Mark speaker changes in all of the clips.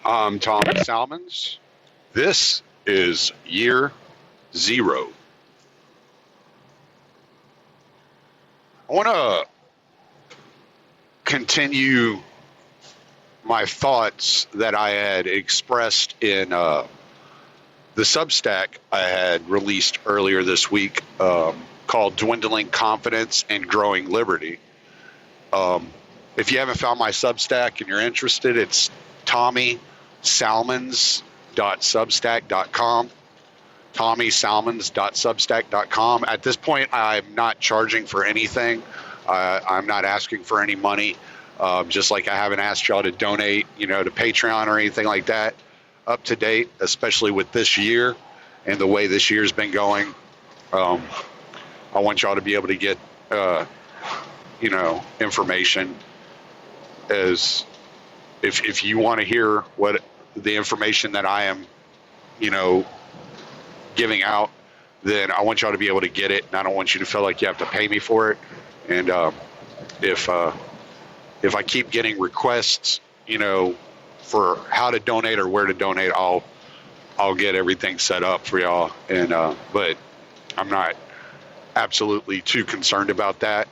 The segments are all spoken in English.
Speaker 1: I'm Tommy Salmons. This is year 0. I want to continue my thoughts that I had expressed in the Substack I had released earlier this week called Dwindling Confidence and Growing Liberty. If you haven't found my Substack and you're interested, it's tommysalmons.substack.com. tommysalmons.substack.com. At this point, I'm not charging for anything. I'm not asking for any money. Just like I haven't asked y'all to donate, to Patreon or anything like that up to date, especially with this year and the way this year's been going. I want y'all to be able to get, information as if you want to hear what the information that I am, giving out, then I want y'all to be able to get it, and I don't want you to feel like you have to pay me for it. And if I keep getting requests, for how to donate or where to donate, I'll get everything set up for y'all. And but I'm not absolutely too concerned about that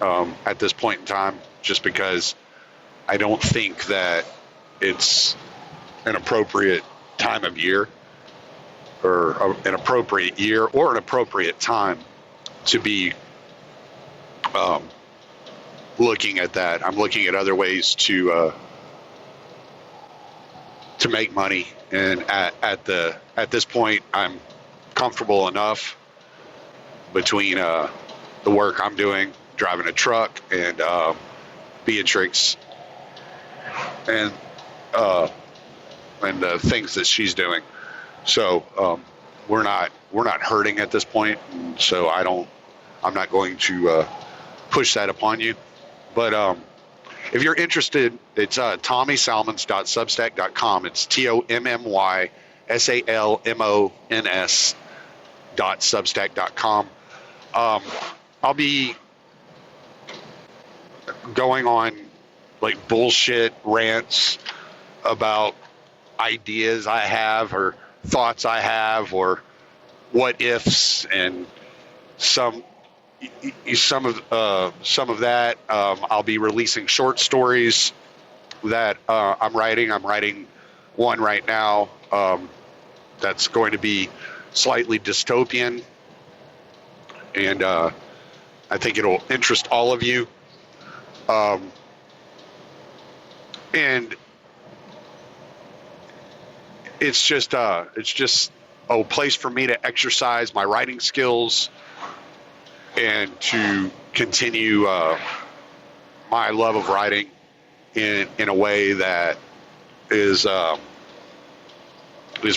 Speaker 1: at this point in time, just because I don't think that it's an appropriate time of year or an appropriate year or an appropriate time to be looking at that. I'm looking at other ways to make money, and at this point, I'm comfortable enough between the work I'm doing, driving a truck, and Beatrix, and the things that she's doing. So we're not hurting at this point, so I'm not going to push that upon you. But if you're interested, it's tommysalmons.substack.com. It's TOMMYSALMONS.substack.com. I'll be going on like bullshit rants about ideas I have or thoughts I have or what ifs, and some of that. I'll be releasing short stories that I'm writing. I'm writing one right now that's going to be slightly dystopian, and I think it'll interest all of you. And it's just a place for me to exercise my writing skills and to continue my love of writing in a way that is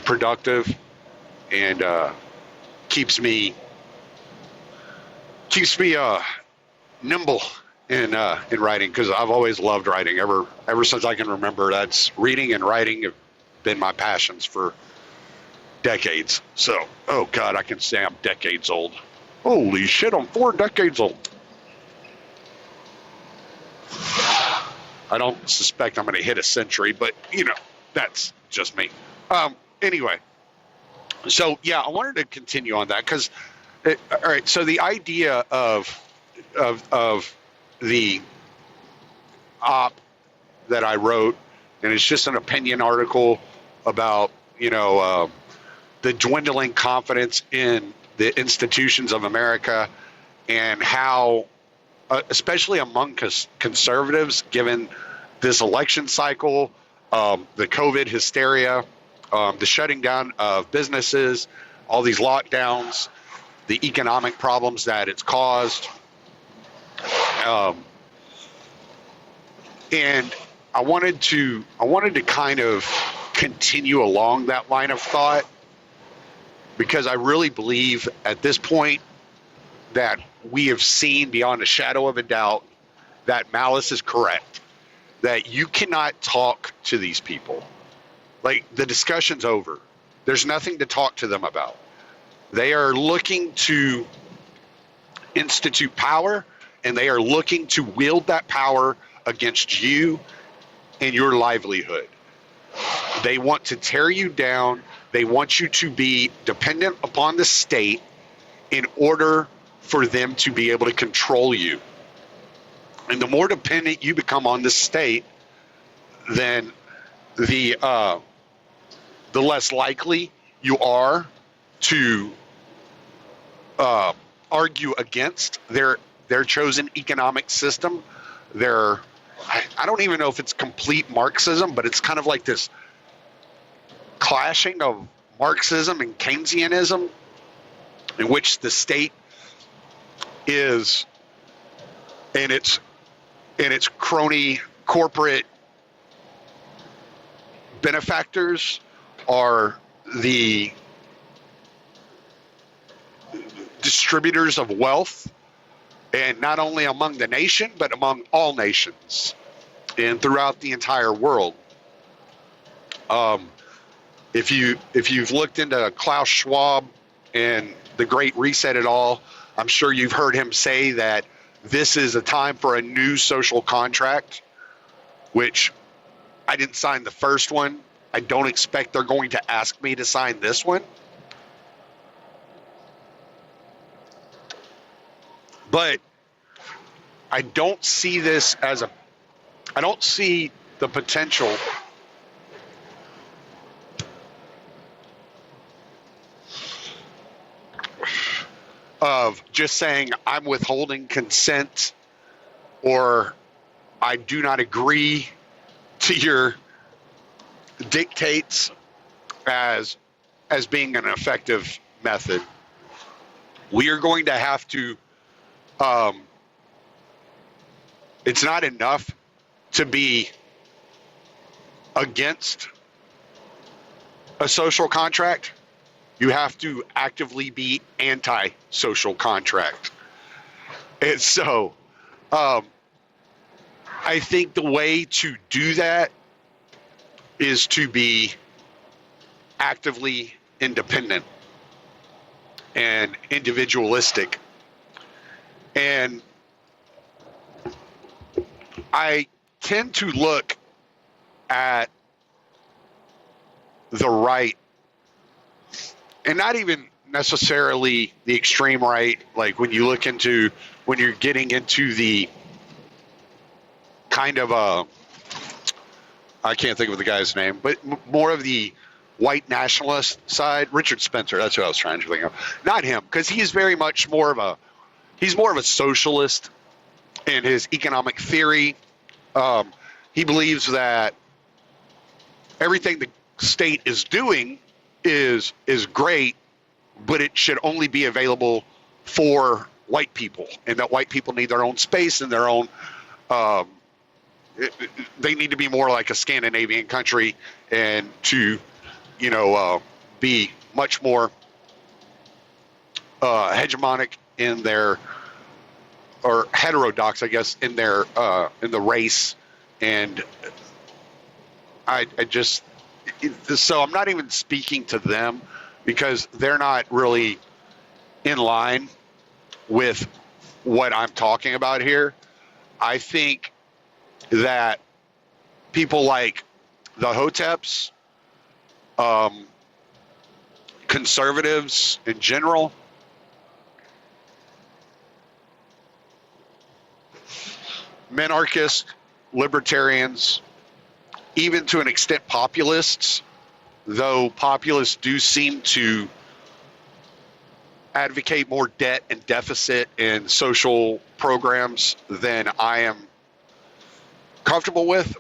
Speaker 1: productive and keeps me nimble in writing, because I've always loved writing ever since I can remember. That's reading and writing have been my passions for decades. So, oh God, I can say I'm decades old. Holy shit, I'm 4 decades old. I don't suspect I'm going to hit a century, but that's just me. Anyway, so yeah, I wanted to continue on that because, all right. So the idea of the op that I wrote, and it's just an opinion article about the dwindling confidence in the institutions of America, and how, especially among conservatives, given this election cycle, the COVID hysteria, the shutting down of businesses, all these lockdowns, the economic problems that it's caused. And I wanted to kind of continue along that line of thought, because I really believe at this point that we have seen beyond a shadow of a doubt that malice is correct, that you cannot talk to these people. Like, the discussion's over. There's nothing to talk to them about. They are looking to institute power, and they are looking to wield that power against you and your livelihood. They want to tear you down. They want you to be dependent upon the state in order for them to be able to control you. And the more dependent you become on the state, then the less likely you are to argue against their chosen economic system. I don't even know if it's complete Marxism, but it's kind of like this clashing of Marxism and Keynesianism, in which the state is in its crony corporate benefactors are the distributors of wealth, and not only among the nation, but among all nations and throughout the entire world. If you've looked into Klaus Schwab and the Great Reset at all, I'm sure you've heard him say that this is a time for a new social contract, which I didn't sign the first one. I don't expect they're going to ask me to sign this one. But I don't see this as I don't see the potential of just saying I'm withholding consent or I do not agree to your dictates as being an effective method. We are going to have to it's not enough to be against a social contract. You have to actively be anti-social contract. And so I think the way to do that is to be actively independent and individualistic. And I tend to look at the right, and not even necessarily the extreme right, like when you're getting into the kind of I can't think of the guy's name, but more of the white nationalist side. Richard Spencer, that's what I was trying to think of. Not him, because he's very much more of a socialist in his economic theory. He believes that everything the state is doing is great, but it should only be available for white people, and that white people need their own space and their own. They need to be more like a Scandinavian country, and to, be much more hegemonic in their, or heterodox, I guess, in their in the race. And I just, so I'm not even speaking to them because they're not really in line with what I'm talking about here. I think that people like the Hoteps, conservatives in general, minarchists, libertarians, even to an extent populists, though populists do seem to advocate more debt and deficit and social programs than I am comfortable with,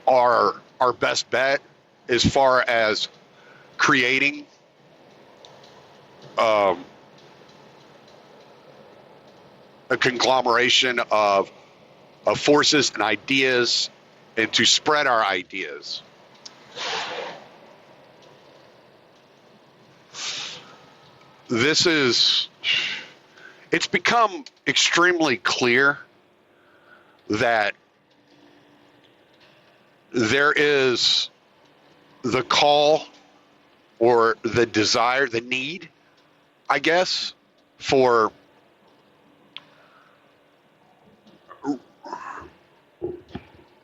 Speaker 1: are our best bet as far as creating a conglomeration of forces and ideas, and to spread our ideas. It's become extremely clear that there is the call or the desire, the need, I guess, for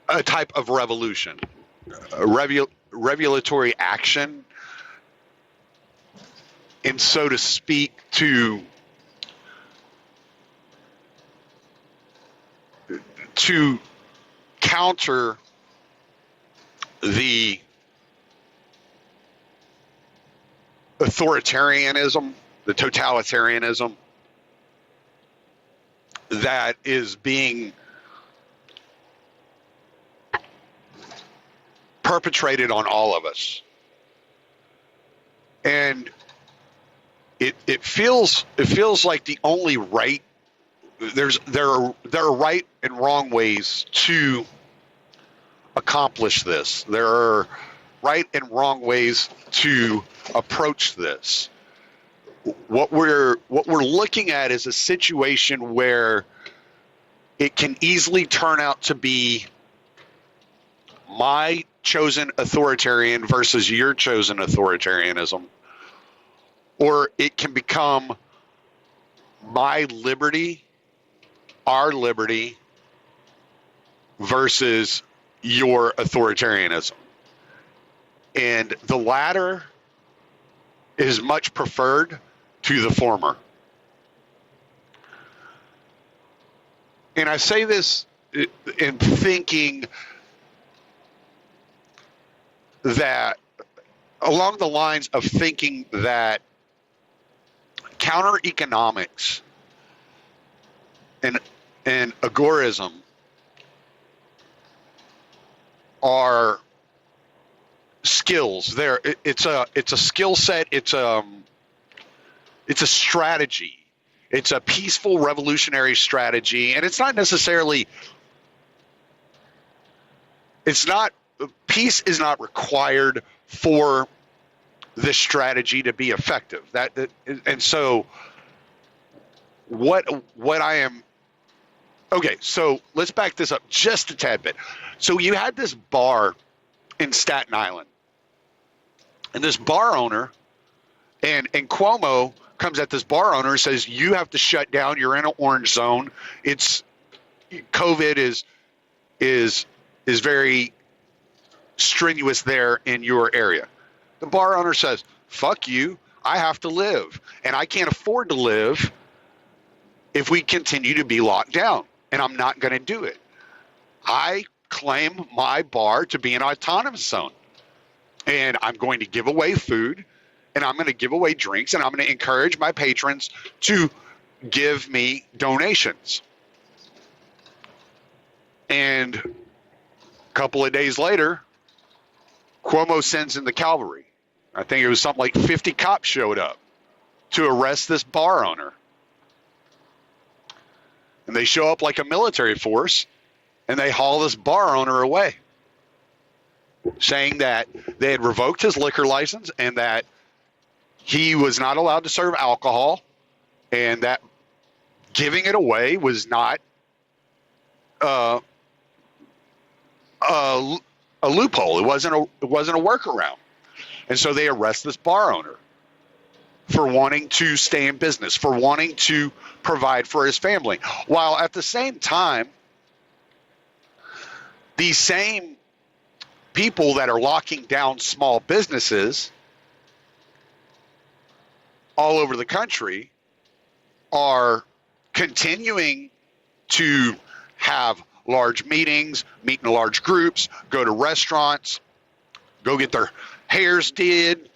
Speaker 1: a type of revolution. regulatory action, and so to speak, to counter the authoritarianism, the totalitarianism that is being perpetrated on all of us. And it feels like the only right, there are right and wrong ways to accomplish this. There are right and wrong ways to approach this. What we're looking at is a situation where it can easily turn out to be my chosen authoritarian versus your chosen authoritarianism, or it can become my liberty, our liberty, versus your authoritarianism. And the latter is much preferred to the former. And I say this in thinking that, along the lines of thinking that counter economics and agorism are skills. It's a skill set. It's a strategy. It's a peaceful revolutionary strategy, and it's not necessarily. Peace is not required for this strategy to be effective. And so what I am. Okay, so let's back this up just a tad bit. So you had this bar in Staten Island, and this bar owner, and Cuomo comes at this bar owner and says, you have to shut down. You're in an orange zone. COVID is very strenuous there in your area. The bar owner says, fuck you. I have to live, and I can't afford to live if we continue to be locked down, and I'm not going to do it. I claim my bar to be an autonomous zone, and I'm going to give away food, and I'm going to give away drinks, and I'm going to encourage my patrons to give me donations. And a couple of days later, Cuomo sends in the cavalry. I think it was something like 50 cops showed up to arrest this bar owner. And they show up like a military force, and they haul this bar owner away, saying that they had revoked his liquor license and that he was not allowed to serve alcohol, and that giving it away was not a loophole. It wasn't a workaround. And so they arrest this bar owner for wanting to stay in business, for wanting to provide for his family, while at the same time, these same people that are locking down small businesses all over the country are continuing to have large meetings, meet in large groups, go to restaurants, go get their hairs did,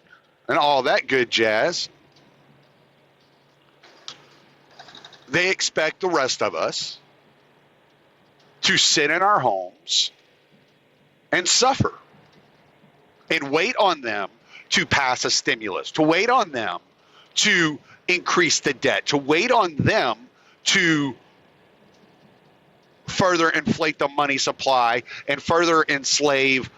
Speaker 1: and all that good jazz. They expect the rest of us to sit in our homes and suffer and wait on them to pass a stimulus, to wait on them to increase the debt, to wait on them to further inflate the money supply and further enslave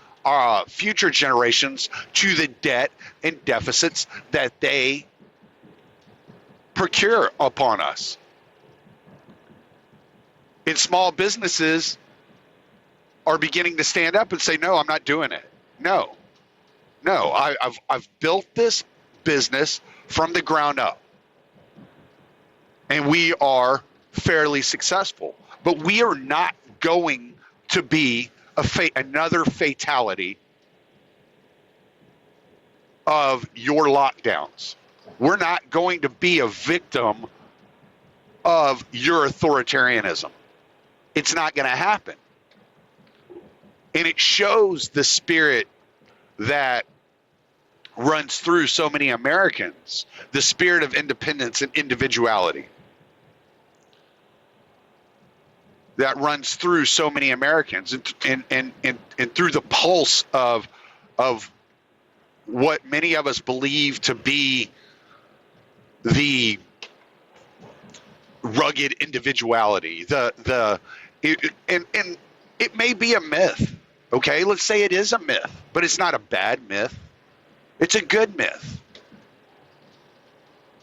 Speaker 1: future generations to the debt and deficits that they procure upon us. And small businesses are beginning to stand up and say, no, I'm not doing it. No, I've built this business from the ground up, and we are fairly successful, but we are not going to be another fatality of your lockdowns. We're not going to be a victim of your authoritarianism. It's not going to happen. And it shows the spirit that runs through so many Americans, the spirit of independence and individuality that runs through so many Americans, and through the pulse of what many of us believe to be the rugged individuality. And it may be a myth. Okay, let's say it is a myth, but it's not a bad myth. It's a good myth.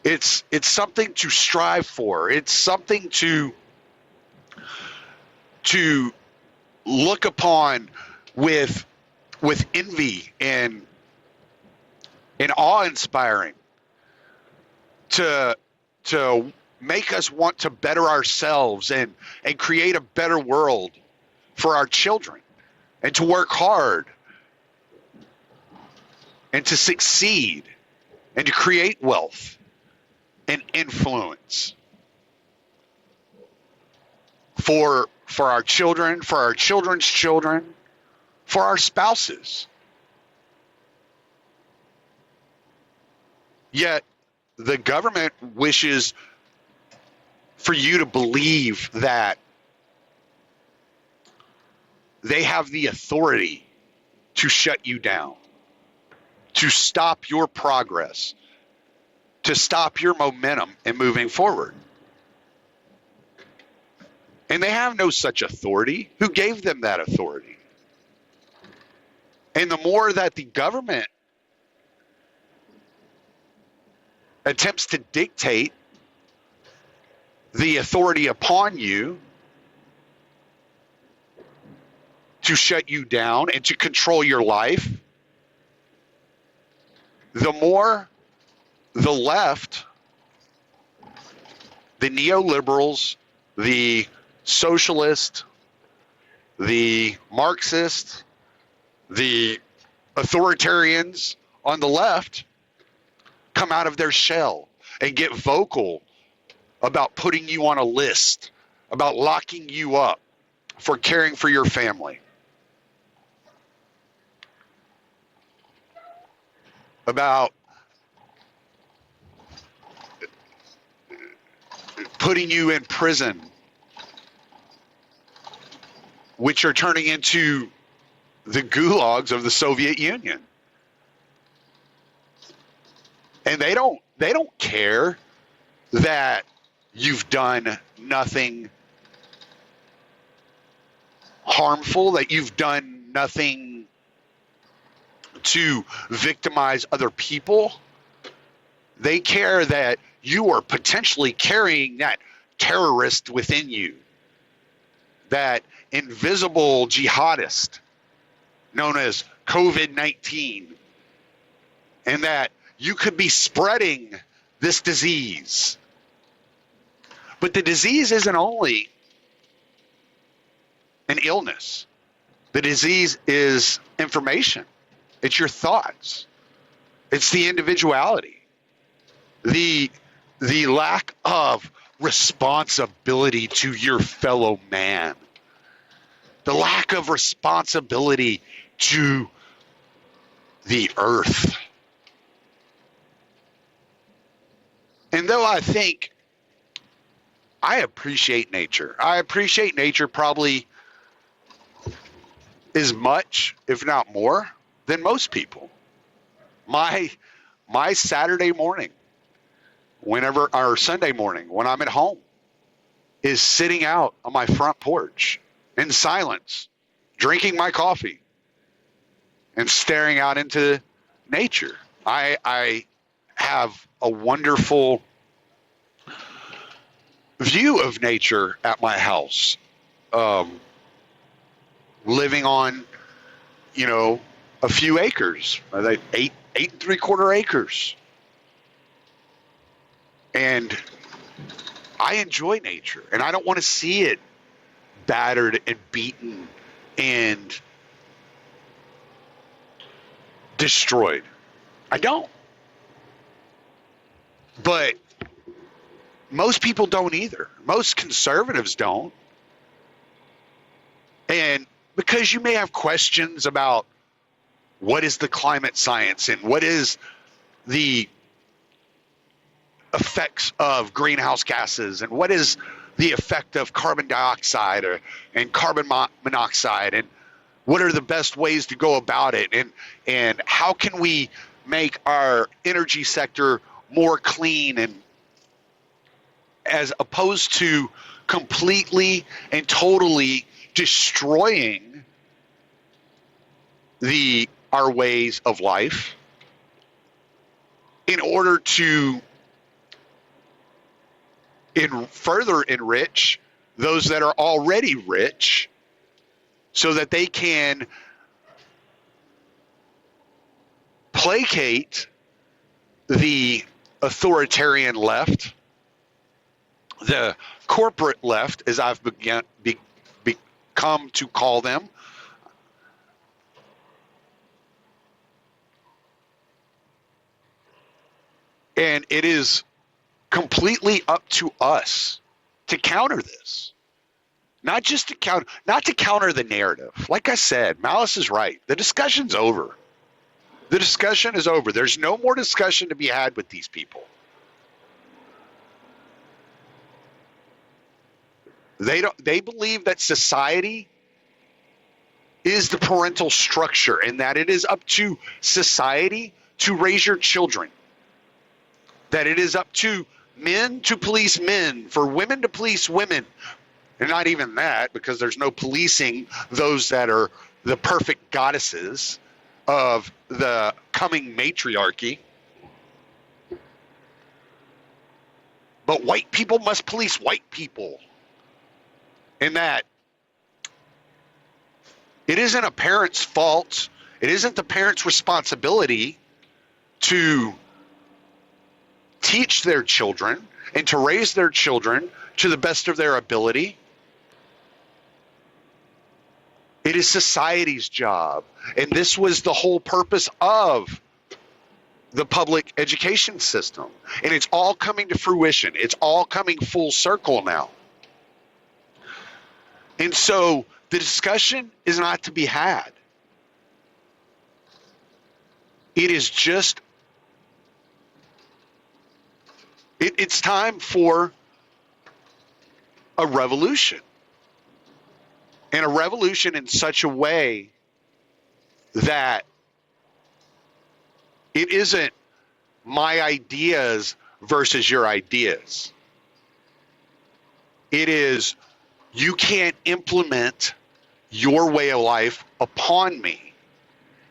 Speaker 1: It's something to strive for. It's something to look upon with envy and awe-inspiring, to make us want to better ourselves and create a better world for our children, and to work hard and to succeed and to create wealth and influence for our children, for our children's children, for our spouses. Yet the government wishes for you to believe that they have the authority to shut you down, to stop your progress, to stop your momentum in moving forward. And they have no such authority. Who gave them that authority? And the more that the government attempts to dictate the authority upon you, to shut you down and to control your life, the more the left, the neoliberals, the socialist, the Marxist, the authoritarians on the left come out of their shell and get vocal about putting you on a list, about locking you up for caring for your family, about putting you in prison, which are turning into the gulags of the Soviet Union. And they don't care that you've done nothing harmful, that you've done nothing to victimize other people. They care that you are potentially carrying that terrorist within you, that invisible jihadist known as COVID-19, and that you could be spreading this disease. But the disease isn't only an illness. The disease is information. It's your thoughts. It's the individuality. The lack of responsibility to your fellow man. The lack of responsibility to the earth. And though I think I appreciate nature probably as much, if not more, than most people. My Saturday morning, or Sunday morning, when I'm at home, is sitting out on my front porch in silence, drinking my coffee, and staring out into nature. I have a wonderful view of nature at my house, living on, a few acres, like 8 3/4 acres. And I enjoy nature, and I don't want to see it battered and beaten and destroyed. I don't. But most people don't either. Most conservatives don't. And because you may have questions about what is the climate science and what is the effects of greenhouse gases and what is the effect of carbon dioxide and carbon monoxide and what are the best ways to go about it and how can we make our energy sector more clean, and as opposed to completely and totally destroying our ways of life in order to further enrich those that are already rich so that they can placate the authoritarian left, the corporate left, as I've become to call them. And it is completely up to us to counter this. Not to counter the narrative. Like I said, Malice is right. The discussion's over. The discussion is over. There's no more discussion to be had with these people. They believe that society is the parental structure and that it is up to society to raise your children. That it is up to men to police men, for women to police women. And not even that, because there's no policing those that are the perfect goddesses of the coming matriarchy. But white people must police white people. And that it isn't a parent's fault. It isn't the parent's responsibility to teach their children and to raise their children to the best of their ability. It is society's job. And this was the whole purpose of the public education system. And it's all coming to fruition. It's all coming full circle now. And so the discussion is not to be had. It is just, it's time for a revolution. And a revolution in such a way that it isn't my ideas versus your ideas. It is, you can't implement your way of life upon me,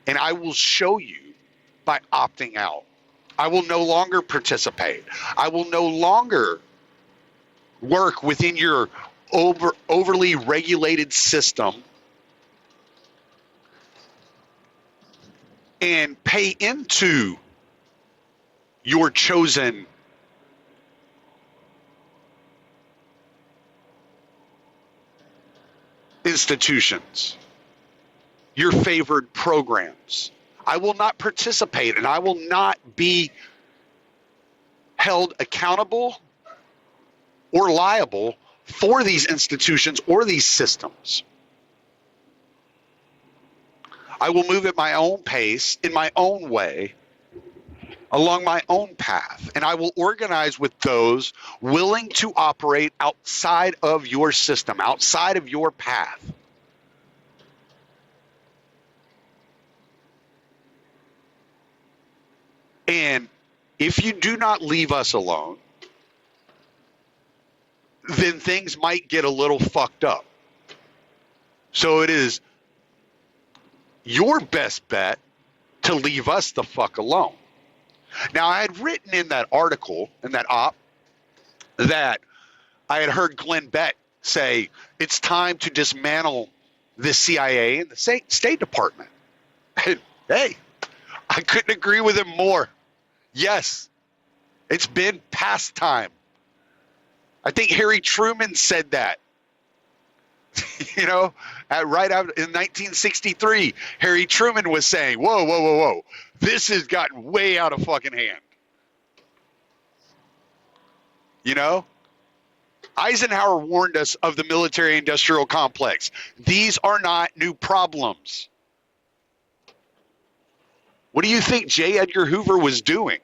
Speaker 1: and I will show you by opting out. I will no longer participate. I will no longer work within your overly regulated system and pay into your chosen institutions, your favored programs. I will not participate, and I will not be held accountable or liable for these institutions or these systems. I will move at my own pace, in my own way, along my own path, and I will organize with those willing to operate outside of your system, outside of your path. And if you do not leave us alone, then things might get a little fucked up. So it is your best bet to leave us the fuck alone. Now, I had written in that article, in that op, that I had heard Glenn Beck say it's time to dismantle the CIA and the State Department. And, hey, I couldn't agree with him more. Yes, it's been past time. I think Harry Truman said that You know, right out in 1963, Harry Truman was saying, "Whoa, whoa, whoa, whoa! This has gotten way out of fucking hand." You know, Eisenhower warned us of the military-industrial complex. These are not new problems. What do you think J. Edgar Hoover was doing?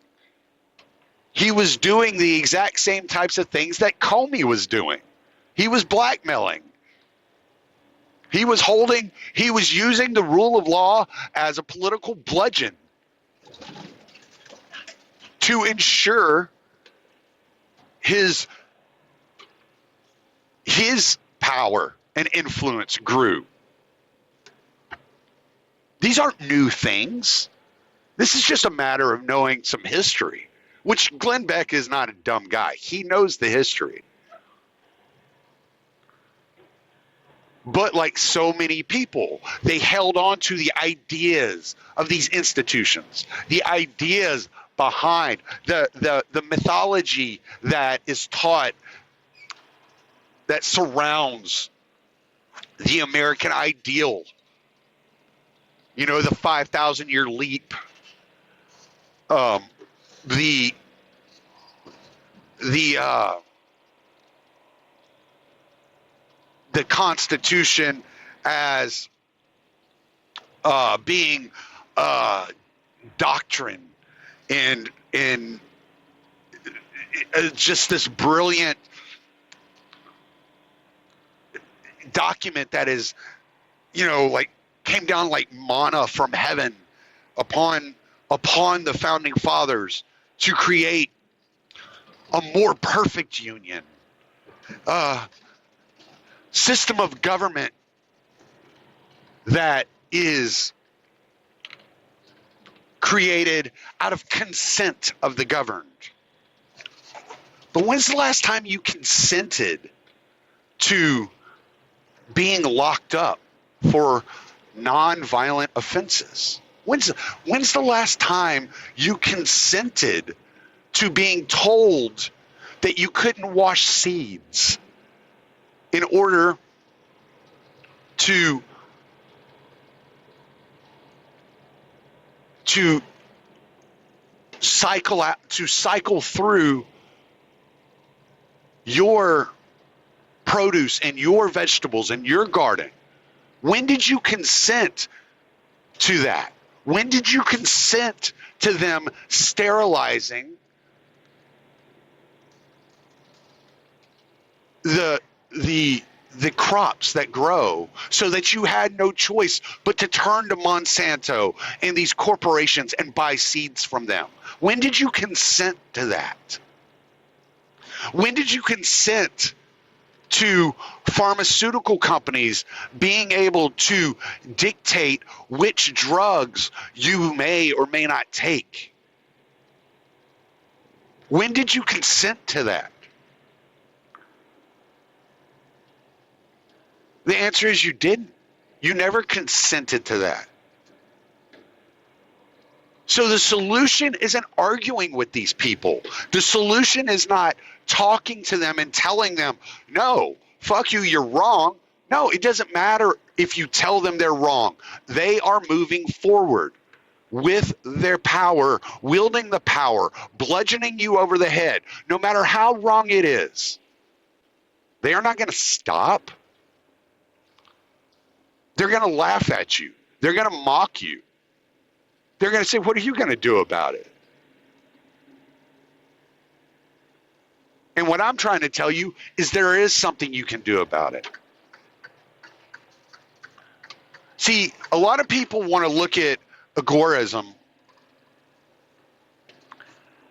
Speaker 1: He was doing the exact same types of things that Comey was doing. He was blackmailing. He was using the rule of law as a political bludgeon to ensure his power and influence grew. These aren't new things. This is just a matter of knowing some history, which Glenn Beck is not a dumb guy. He knows the history. But like so many people, they held on to the ideas of these institutions, the ideas behind the mythology that is taught, that surrounds the American ideal. You know, the 5,000-year leap, the Constitution as being doctrine and just this brilliant document that is, you know, like came down like manna from heaven upon the founding fathers to create a more perfect union, system of government that is created out of consent of the governed. But when's the last time you consented to being locked up for non-violent offenses? When's the last time you consented to being told that you couldn't wash seeds in order to cycle through your produce and your vegetables and your garden? When did you consent to that? When did you consent to them sterilizing the crops that grow so that you had no choice but to turn to Monsanto and these corporations and buy seeds from them? When did you consent to that? When did you consent to pharmaceutical companies being able to dictate which drugs you may or may not take? When did you consent to that? The answer is you didn't. You never consented to that. So the solution isn't arguing with these people. The solution is not talking to them and telling them, no, fuck you, you're wrong. No, it doesn't matter if you tell them they're wrong. They are moving forward with their power, wielding the power, bludgeoning you over the head, no matter how wrong it is. They are not going to stop. They're going to laugh at you. They're going to mock you. They're going to say, what are you going to do about it? And what I'm trying to tell you is there is something you can do about it. See, a lot of people want to look at agorism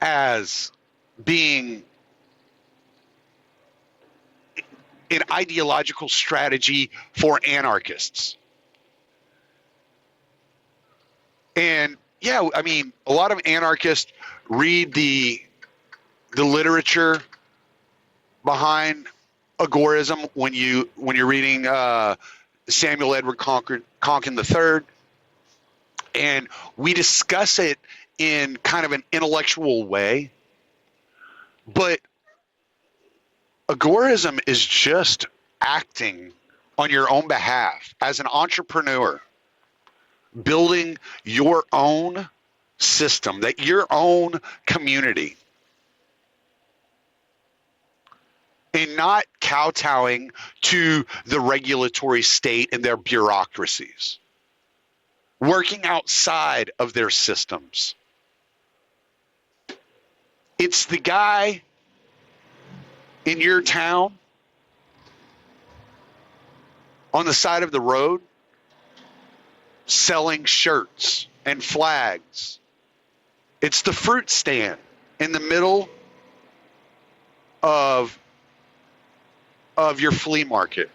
Speaker 1: as being an ideological strategy for anarchists. And yeah, I mean, a lot of anarchists read the literature behind agorism when you're reading Samuel Edward Konkin III, and we discuss it in kind of an intellectual way. But agorism is just acting on your own behalf as an entrepreneur, building your own system, that your own community, and not kowtowing to the regulatory state and their bureaucracies, working outside of their systems. It's the guy in your town on the side of the road selling shirts and flags. It's the fruit stand in the middle of your flea market.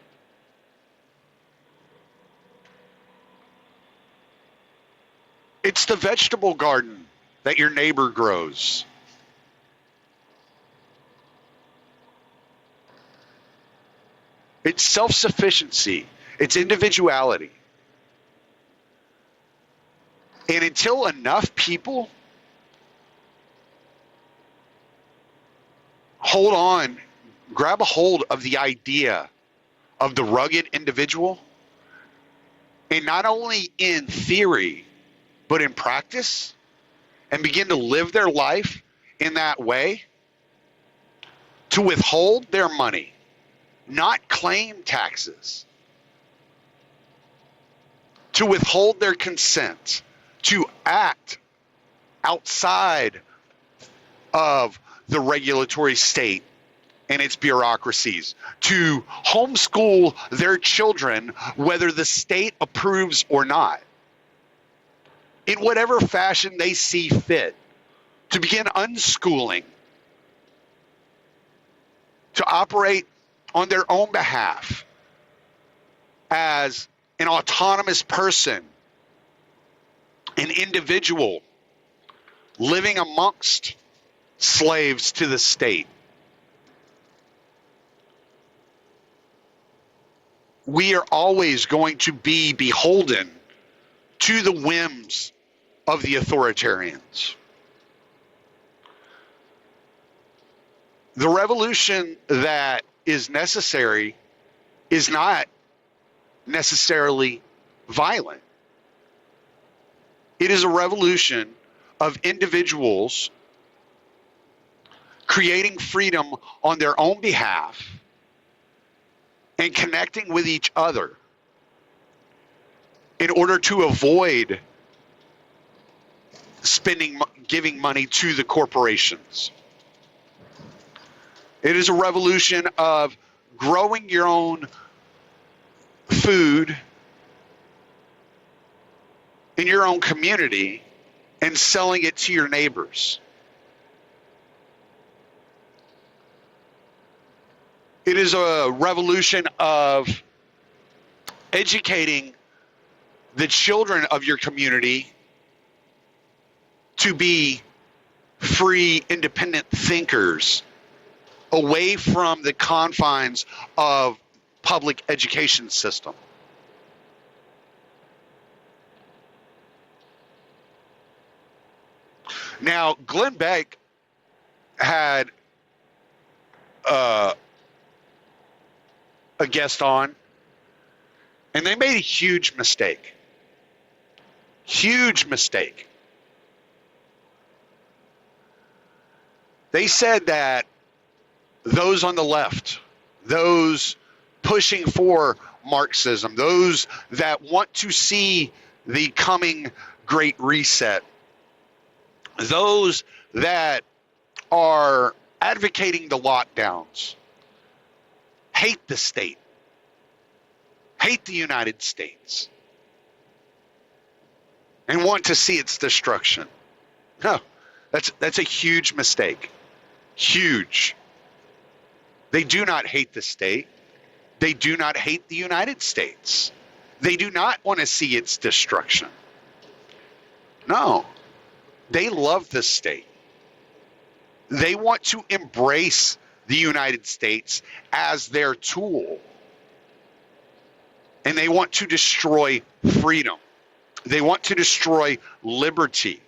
Speaker 1: It's the vegetable garden that your neighbor grows. It's self-sufficiency. It's individuality. And until enough people grab a hold of the idea of the rugged individual, and not only in theory, but in practice, and begin to live their life in that way, to withhold their money, not claim taxes, to withhold their consent, to act outside of the regulatory state and its bureaucracies, to homeschool their children whether the state approves or not, in whatever fashion they see fit, to begin unschooling, to operate on their own behalf as an autonomous person, an individual living amongst slaves to the state. We are always going to be beholden to the whims of the authoritarians. The revolution that is necessary is not necessarily violent. It is a revolution of individuals creating freedom on their own behalf and connecting with each other in order to avoid giving money to the corporations. It is a revolution of growing your own food in your own community and selling it to your neighbors. It is a revolution of educating the children of your community to be free, independent thinkers away from the confines of public education system. Now, Glenn Beck had a guest on, and they made a huge mistake. Huge mistake. They said that those on the left, those pushing for Marxism, those that want to see the coming Great Reset, those that are advocating the lockdowns, hate the state, hate the United States, and want to see its destruction. No, that's a huge mistake. Huge. They do not hate the state. They do not hate the United States. They do not want to see its destruction. No, they love the state. They want to embrace the United States as their tool. And they want to destroy freedom. They want to destroy liberty.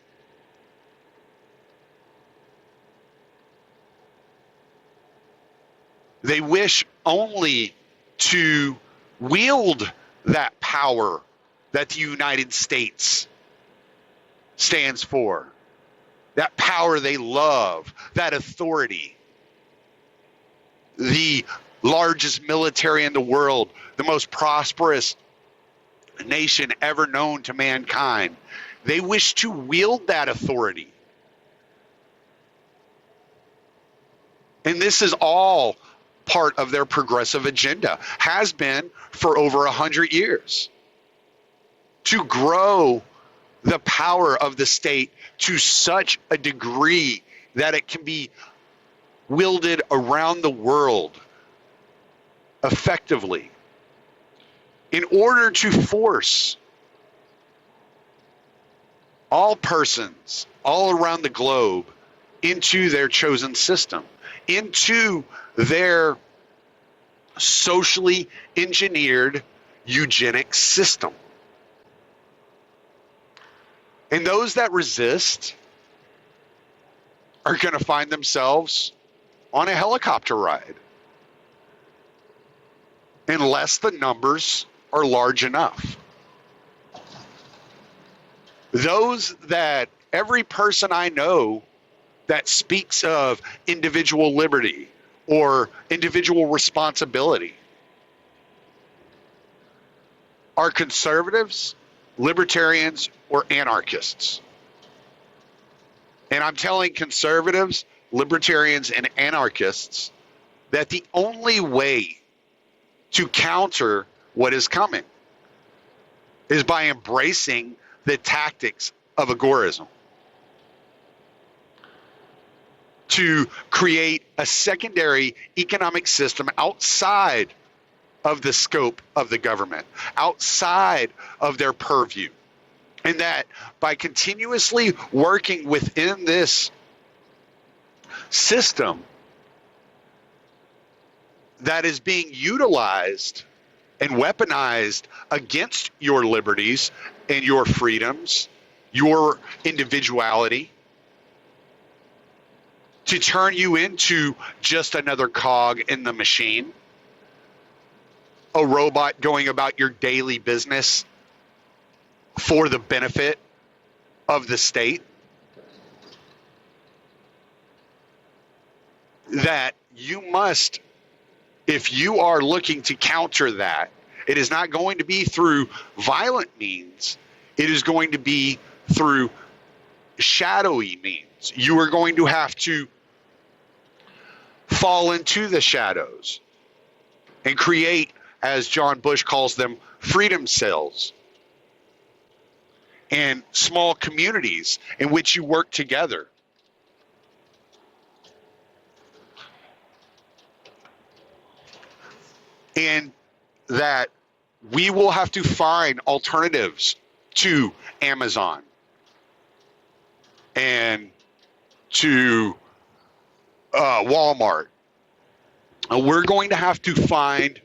Speaker 1: They wish only to wield that power that the United States stands for, that power they love, that authority. The largest military in the world, the most prosperous nation ever known to mankind. They wish to wield that authority. And this is all part of their progressive agenda, has been for over 100 years, to grow the power of the state to such a degree that it can be wielded around the world effectively, in order to force all persons all around the globe into their chosen system, into their socially engineered eugenic system. And those that resist are going to find themselves on a helicopter ride, unless the numbers are large enough. Every person I know that speaks of individual liberty or individual responsibility are conservatives, libertarians, or anarchists. And I'm telling conservatives, libertarians, and anarchists that the only way to counter what is coming is by embracing the tactics of agorism, to create a secondary economic system outside of the scope of the government, outside of their purview. And that by continuously working within this system that is being utilized and weaponized against your liberties and your freedoms, your individuality, to turn you into just another cog in the machine, a robot going about your daily business for the benefit of the state, that you must, if you are looking to counter that, it is not going to be through violent means. It is going to be through shadowy means. You are going to have to fall into the shadows and create, as John Bush calls them, freedom cells and small communities in which you work together. And that we will have to find alternatives to Amazon and to Walmart. We're going to have to find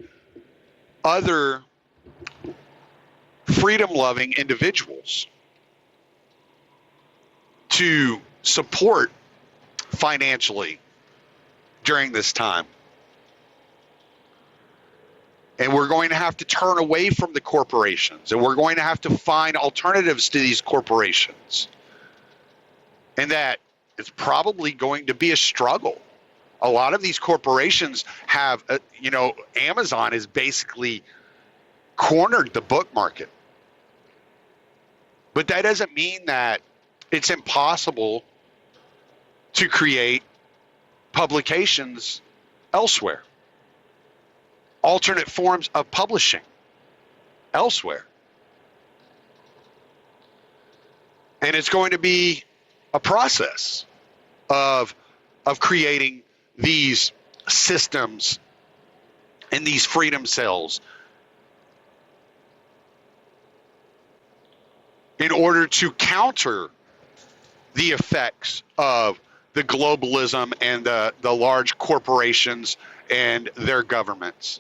Speaker 1: other freedom-loving individuals to support financially during this time. And we're going to have to turn away from the corporations, and we're going to have to find alternatives to these corporations. And that it's probably going to be a struggle. A lot of these corporations have, Amazon has basically cornered the book market. But that doesn't mean that it's impossible to create publications elsewhere, alternate forms of publishing elsewhere. And it's going to be a process of creating these systems and these freedom cells in order to counter the effects of the globalism and the large corporations and their governments.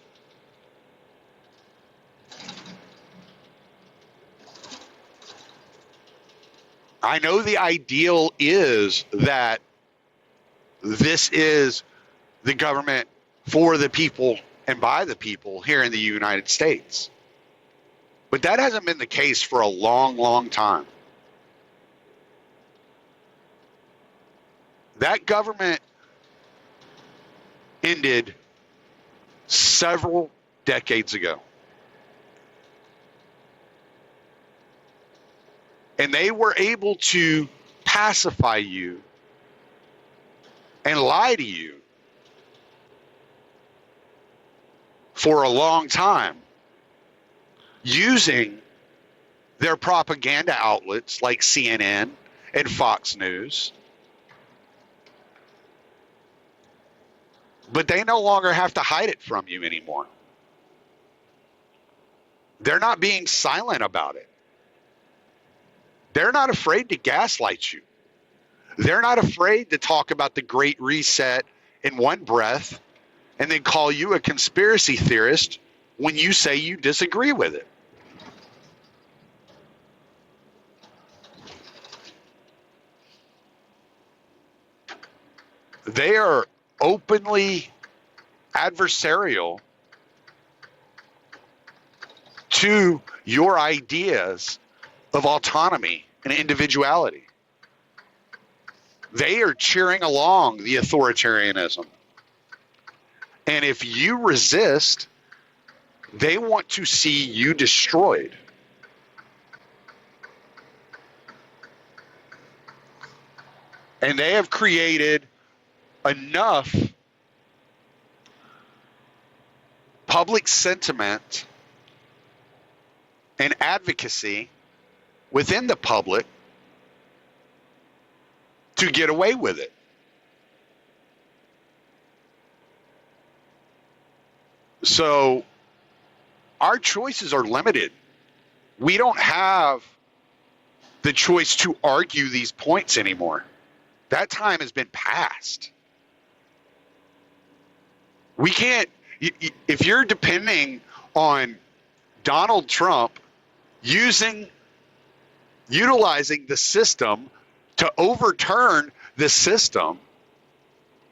Speaker 1: I know the ideal is that this is the government for the people and by the people here in the United States. But that hasn't been the case for a long, long time. That government ended several decades ago. And they were able to pacify you and lie to you for a long time using their propaganda outlets like CNN and Fox News. But they no longer have to hide it from you anymore. They're not being silent about it. They're not afraid to gaslight you. They're not afraid to talk about the Great Reset in one breath and then call you a conspiracy theorist when you say you disagree with it. They are openly adversarial to your ideas of autonomy and individuality. They are cheering along the authoritarianism. And if you resist, they want to see you destroyed. And they have created enough public sentiment and advocacy within the public to get away with it. So our choices are limited. We don't have the choice to argue these points anymore. That time has been past. We can't, if you're depending on Donald Trump utilizing the system to overturn the system,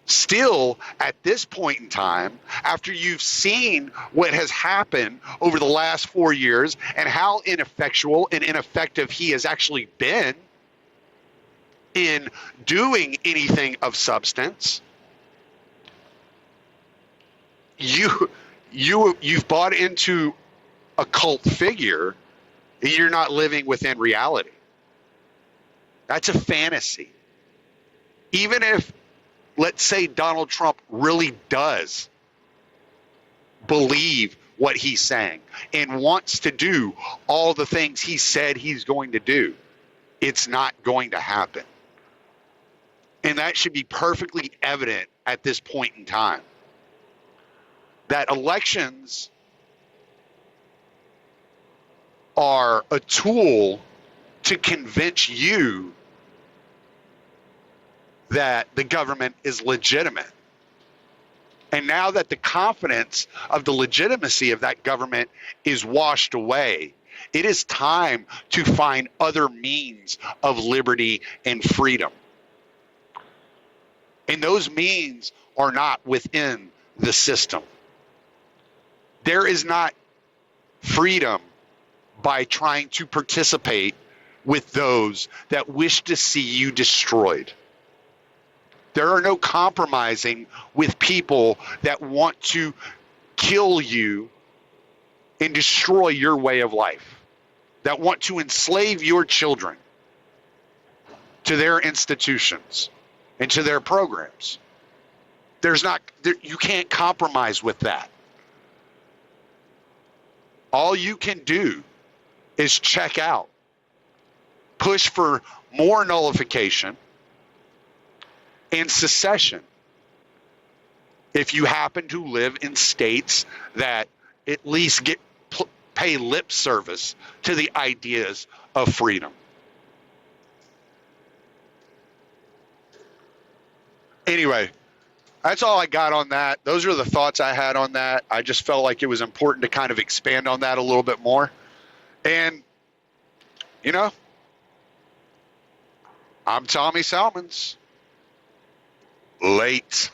Speaker 1: still at this point in time, after you've seen what has happened over the last 4 years and how ineffectual and ineffective he has actually been in doing anything of substance, you've bought into a cult figure and you're not living within reality. That's a fantasy. Even if, let's say, Donald Trump really does believe what he's saying and wants to do all the things he said he's going to do, it's not going to happen. And that should be perfectly evident at this point in time. That elections are a tool to convince you that the government is legitimate. And now that the confidence of the legitimacy of that government is washed away, it is time to find other means of liberty and freedom. And those means are not within the system. There is not freedom by trying to participate with those that wish to see you destroyed. There are no compromising with people that want to kill you and destroy your way of life, that want to enslave your children to their institutions and to their programs. You can't compromise with that. All you can do is check out, push for more nullification and secession if you happen to live in states that at least pay lip service to the ideas of freedom. Anyway, that's all I got on that. Those are the thoughts I had on that. I just felt like it was important to kind of expand on that a little bit more. And, I'm Tommy Salmons. Late.